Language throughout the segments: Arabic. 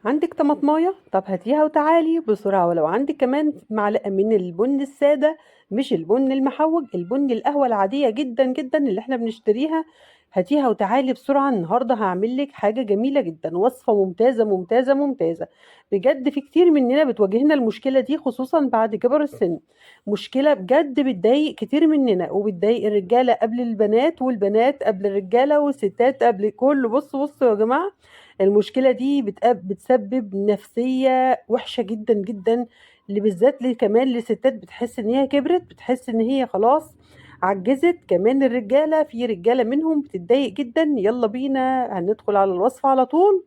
عندك طماطمايه؟ طب هاتيها وتعالي بسرعة. ولو عندك كمان معلقة من البن السادة، مش البن المحوج، البن القهوة العادية جدا جدا اللي احنا بنشتريها، هاتيها وتعالي بسرعة. النهاردة هعمل لك حاجة جميلة جدا، وصفة ممتازة ممتازة ممتازة. بجد في كتير مننا بتواجهنا المشكلة دي، خصوصا بعد كبر السن. مشكلة بجد بتضايق كتير مننا، وبتضايق الرجالة قبل البنات، والبنات قبل الرجالة، والستات قبل كله. بصوا يا جماعة، المشكلة دي بتسبب نفسية وحشة جدا جدا، اللي بالذات كمان للستات. بتحس ان هي كبرت، بتحس ان هي خلاص عجزت. كمان الرجالة، في رجالة منهم بتتضايق جدا. يلا بينا هندخل على الوصفة على طول.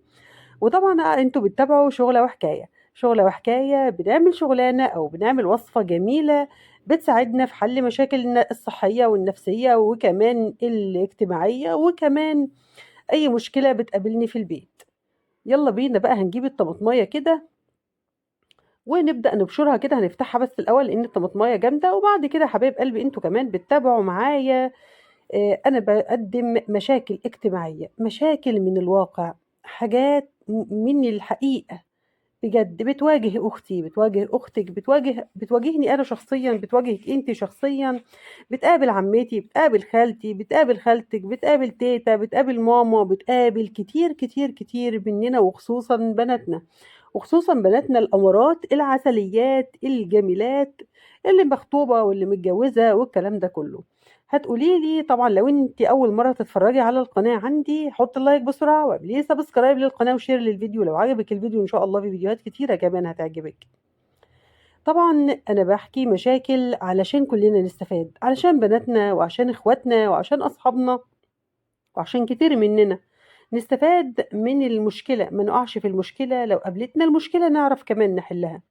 وطبعا انتوا بتتابعوا شغلة وحكاية، شغلة وحكاية. بنعمل شغلانة او بنعمل وصفة جميلة بتساعدنا في حل مشاكلنا الصحية والنفسية وكمان الاجتماعية، وكمان اي مشكلة بتقابلني في البيت. يلا بينا بقى هنجيب الطماطمايه كده ونبدأ نبشرها كده. هنفتحها بس الأول لأن الطماطمايه جامدة، وبعد كده حبايب قلبي انتوا كمان بتتابعوا معايا. أنا بقدم مشاكل اجتماعية، مشاكل من الواقع، حاجات من الحقيقة. بجد بتواجه أختي، بتواجه أختك، بتواجهني أنا شخصيا، بتواجهك أنت شخصيا. بتقابل عمتي، بتقابل خالتي، بتقابل خالتك، بتقابل تيتا، بتقابل ماما، بتقابل كتير كتير كتير مننا، وخصوصا بناتنا. وخصوصا بناتنا الأمارات العسليات الجميلات، اللي مخطوبة واللي متجوزة والكلام ده كله. هتقولي لي طبعا لو انت اول مره تتفرجي على القناه عندي، حط اللايك بسرعه واعملي سبسكرايب للقناه وشير للفيديو لو عجبك الفيديو. ان شاء الله في فيديوهات كتيره كمان هتعجبك. طبعا انا بحكي مشاكل علشان كلنا نستفاد، علشان بناتنا وعشان اخواتنا وعشان اصحابنا وعشان كتير مننا نستفاد من المشكله، ما نقعش في المشكله. لو قابلتنا المشكله نعرف كمان نحلها.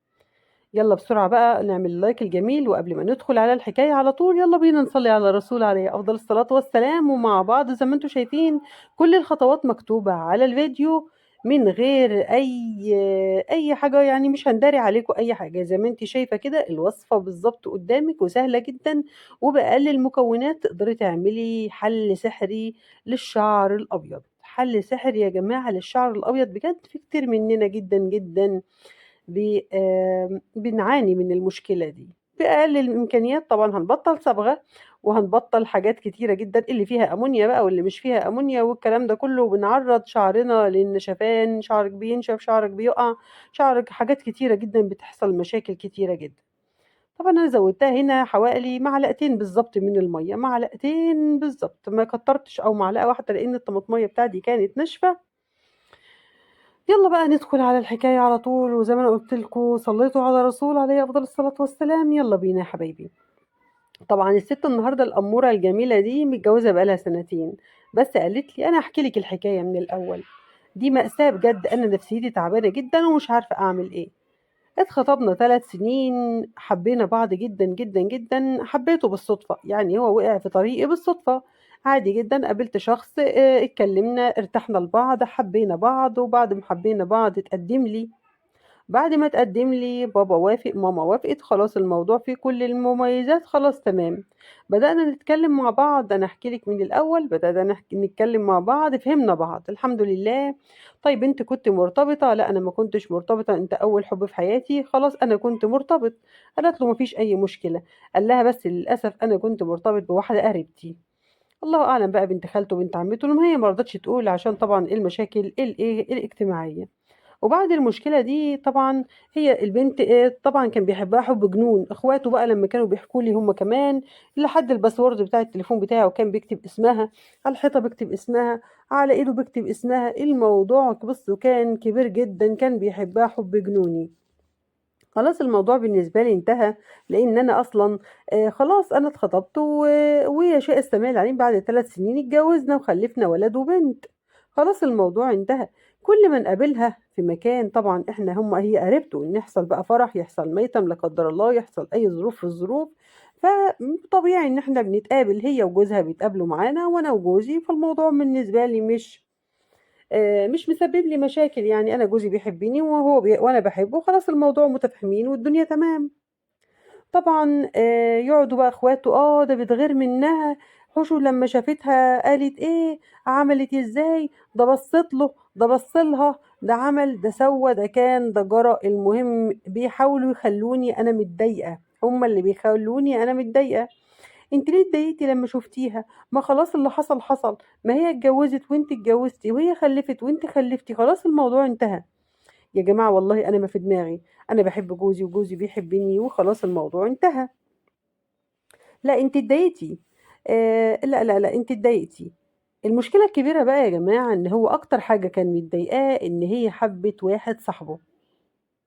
يلا بسرعة بقى نعمل اللايك الجميل. وقبل ما ندخل على الحكاية على طول، يلا بينا نصلي على الرسول عليه أفضل الصلاة والسلام. ومع بعض زي ما انتم شايفين كل الخطوات مكتوبة على الفيديو من غير أي حاجة، يعني مش هنداري عليكم أي حاجة. زي ما انت شايفة كده الوصفة بالظبط قدامك وسهلة جدا، وبأقل المكونات تقدري تعملي حل سحري للشعر الأبيض. حل سحري يا جماعة للشعر الأبيض. بجد في كتير مننا جدا جدا بنعاني من المشكلة دي. بأقل الإمكانيات طبعا هنبطل صبغة، وهنبطل حاجات كتيرة جدا اللي فيها أمونيا بقى واللي مش فيها أمونيا والكلام ده كله. بنعرض شعرنا للنشفان، شعرك بينشف، شعرك بيقع، شعرك حاجات كتيرة جدا بتحصل، مشاكل كتيرة جدا. طبعا أنا زودتها هنا حوالي معلقتين بالظبط من المية، معلقتين بالظبط، ما كترتش، أو معلقة واحدة لأن الطماطمية بتاعتي كانت ناشفة. يلا بقى ندخل على الحكاية على طول. وزي ما انا قلت لكم صليتوا على رسول عليه افضل الصلاة والسلام. يلا بينا يا حبايبي. طبعا الست النهارده الأمورة الجميلة دي متجوزة بقالها سنتين، بس قالت لي انا احكي لك الحكاية من الأول. دي مأساة بجد، انا نفسيتي تعبانة جدا ومش عارفة اعمل ايه. اتخطبنا 3 سنين، حبينا بعض جدا جدا جدا. حبيته بالصدفة، يعني هو وقع في طريقي بالصدفة. عادي جدا، قابلت شخص، اتكلمنا، ارتحنا لبعض، حبينا بعض. وبعد ما حبينا بعض اتقدم لي. بعد ما تقدم لي بابا وافق، ماما وافقت، خلاص الموضوع فيه كل المميزات، خلاص تمام. بدأنا نتكلم مع بعض. انا احكي لك من الاول. بدأنا نتكلم مع بعض، فهمنا بعض الحمد لله. طيب انت كنت مرتبطة؟ لا انا ما كنتش مرتبطة، انت اول حب في حياتي. خلاص انا كنت مرتبط. قالت له ما فيش اي مشكلة. قال لها بس للاسف انا كنت مرتبط بواحدة قريبتي. الله اعلم بقى، بنت خالته بنت عمته. المهم هي ما رضتش تقول عشان طبعا المشاكل الاجتماعية. وبعد المشكلة دي طبعا هي البنت طبعا كان بيحبها حب جنون. اخواته بقى لما كانوا بيحكوا لي هم كمان، لحد الباسورد بتاع التليفون بتاعه كان بيكتب اسمها، على الحيطة بيكتب اسمها، على ايده بيكتب اسمها. الموضوع بصوا كان كبير جدا، كان بيحبها حب جنوني. خلاص الموضوع بالنسبة لي انتهى، لان انا اصلا خلاص انا اتخطبت ويشاء السماء العليم بعد 3 سنين اتجوزنا وخلفنا ولد وبنت. خلاص الموضوع انتهى. كل ما نقابلها في مكان، طبعا احنا هي قريبته، ان يحصل بقى فرح، يحصل ميتم لا قدر الله، يحصل اي ظروف في الظروف، فطبيعي ان احنا بنتقابل. هي وجوزها بيتقابلوا معانا وانا وجوزي. فالموضوع بالنسبة لي مش مسبب لي مشاكل، يعني انا جوزي بيحبني وانا بحبه، خلاص الموضوع متفاهمين والدنيا تمام. طبعا يقعدوا بقى اخواته، ده بتغير منها. حشو لما شافتها قالت ايه، عملت ازاي، ده بصت له، ده بص لها، ده عمل، ده سوى، ده كان، ده جرى، المهم بيحاولوا يخلوني انا متضايقه، هما اللي بيخلوني انا متضايقه. انت ليه اتضايقتي لما شفتيها؟ ما خلاص اللي حصل حصل، ما هي اتجوزت وانت اتجوزتي، وهي خلفت وانت خلفتي، خلاص الموضوع انتهى. يا جماعه والله انا ما في دماغي، انا بحب جوزي وجوزي بيحبني وخلاص الموضوع انتهى. لا انت اتضايقتي. لا لا لا، انت اتضايقتي. المشكله الكبيره بقى يا جماعه ان هو اكتر حاجه كان متضايقاه ان هي حبت واحد صاحبه،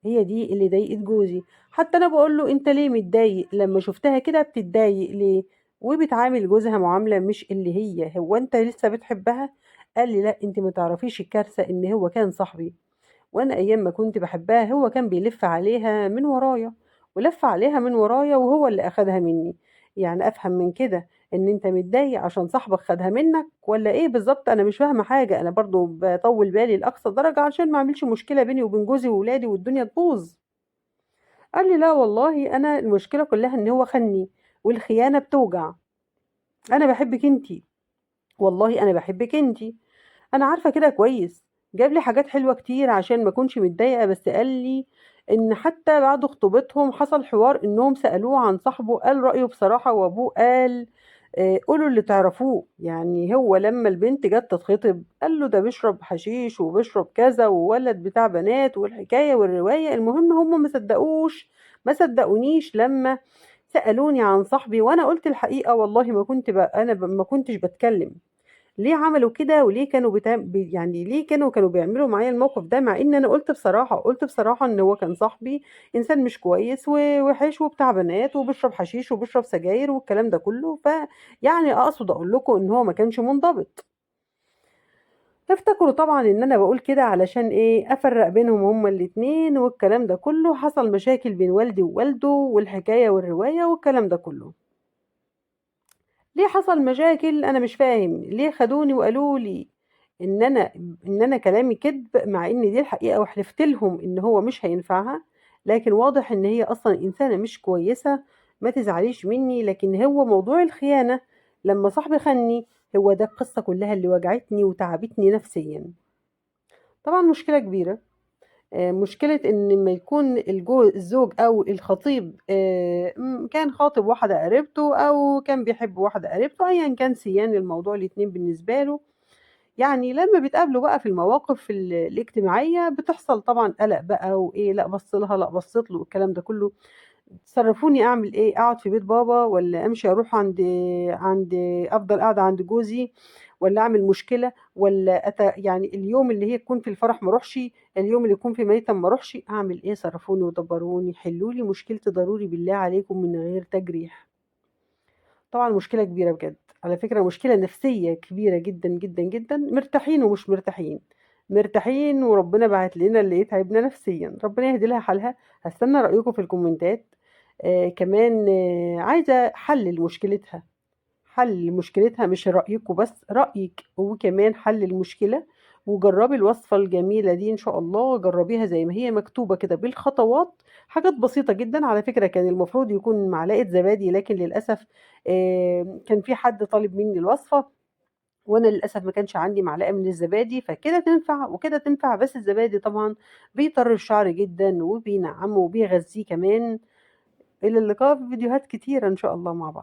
هي دي اللي ضايقت جوزي. حتى انا بقول له انت ليه متضايق لما شفتها كده؟ بتتضايق ليه وبتعامل جوزها معامله مش اللي هي، هو انت لسه بتحبها؟ قال لي لا انت ما تعرفيش الكارثه ان هو كان صاحبي، وانا ايام ما كنت بحبها هو كان بيلف عليها من ورايا، ولف عليها من ورايا وهو اللي اخدها مني. يعني افهم من كده ان انت متضايق عشان صاحبك خدها منك ولا ايه بالظبط؟ انا مش فاهمه حاجه، انا برضو بطول بالي لاقصى درجه عشان ما اعملش مشكله بيني وبين جوزي وولادي والدنيا تبوظ. قال لي لا والله انا المشكله كلها ان هو خني، والخيانه بتوجع. انا بحبك انتي، والله انا بحبك انتي، انا عارفه كده كويس. جاب لي حاجات حلوه كتير عشان ما اكونش متضايقه، بس قال لي ان حتى بعد خطوبتهم حصل حوار انهم سالوه عن صاحبه، قال رايه بصراحه، وابوه قال قولوا اللي تعرفوه. يعني هو لما البنت جت تتخطب قال له ده بيشرب حشيش وبيشرب كذا وولد بتاع بنات والحكايه والروايه. المهم هم ما صدقوش، ما صدقونيش لما سالوني عن صاحبي، وانا قلت الحقيقه والله ما كنت ما كنتش بتكلم. ليه عملوا كده وليه كانوا يعني ليه كانوا بيعملوا معايا الموقف ده، مع ان انا قلت بصراحة، قلت بصراحة ان هو كان صاحبي انسان مش كويس ووحش وبتاع بنات وبيشرب حشيش وبيشرب سجاير والكلام ده كله. يعني اقصد اقول لكم ان هو ما كانش منضبط. افتكروا طبعا ان انا بقول كده علشان ايه؟ افرق بينهم هما الاتنين، والكلام ده كله حصل مشاكل بين والدي ووالده والحكاية والرواية والكلام ده كله. ليه حصل مشاكل؟ انا مش فاهم ليه خدوني وقالوا لي ان انا كلامي كذب، مع ان دي الحقيقه، وحلفت لهم ان هو مش هينفعها. لكن واضح ان هي اصلا انسانه مش كويسه، ما تزعليش مني. لكن هو موضوع الخيانه لما صاحبي خاني، هو ده القصه كلها اللي وجعتني وتعبتني نفسيا. طبعا مشكله كبيره. مشكلة إن لما يكون الزوج أو الخطيب كان خاطب واحدة قريبته أو كان بيحب واحدة قريبته، أيا كان سيان الموضوع الاتنين بالنسبة له. يعني لما بيتقابلوا بقى في المواقف الاجتماعية بتحصل طبعا قلق بقى، وإيه، لا بص لها، لا بصيت له، الكلام ده كله. تصرفوني اعمل ايه؟ اقعد في بيت بابا ولا امشي اروح عند افضل قاعده عند جوزي، ولا اعمل مشكله، ولا يعني اليوم اللي هي تكون في الفرح ما اروحش، اليوم اللي يكون في ميتم ما اروحش، اعمل ايه؟ صرفوني ودبروني، حلوا لي مشكلتي ضروري بالله عليكم من غير تجريح. طبعا مشكله كبيره بجد، على فكره مشكله نفسيه كبيره جدا جدا جدا. مرتاحين ومش مرتاحين، مرتاحين وربنا بعت لنا اللي يتعبنا نفسيا، ربنا يهدي لها حالها. هستنى رأيكم في الكومنتات. كمان عايزة حل لمشكلتها، حل مشكلتها، مش رأيكم بس، رأيك وكمان حل المشكلة. وجربي الوصفة الجميلة دي إن شاء الله، جربيها زي ما هي مكتوبة كده بالخطوات. حاجات بسيطة جدا على فكرة، كان المفروض يكون معلقة زبادي لكن للأسف كان في حد طالب مني الوصفة، وانا للاسف ما كانش عندي معلقه من الزبادي، فكده تنفع وكده تنفع. بس الزبادي طبعا بيطر الشعر جدا وبينعمه وبيغذيه كمان. الى اللقاء في فيديوهات كتيره ان شاء الله مع بعض.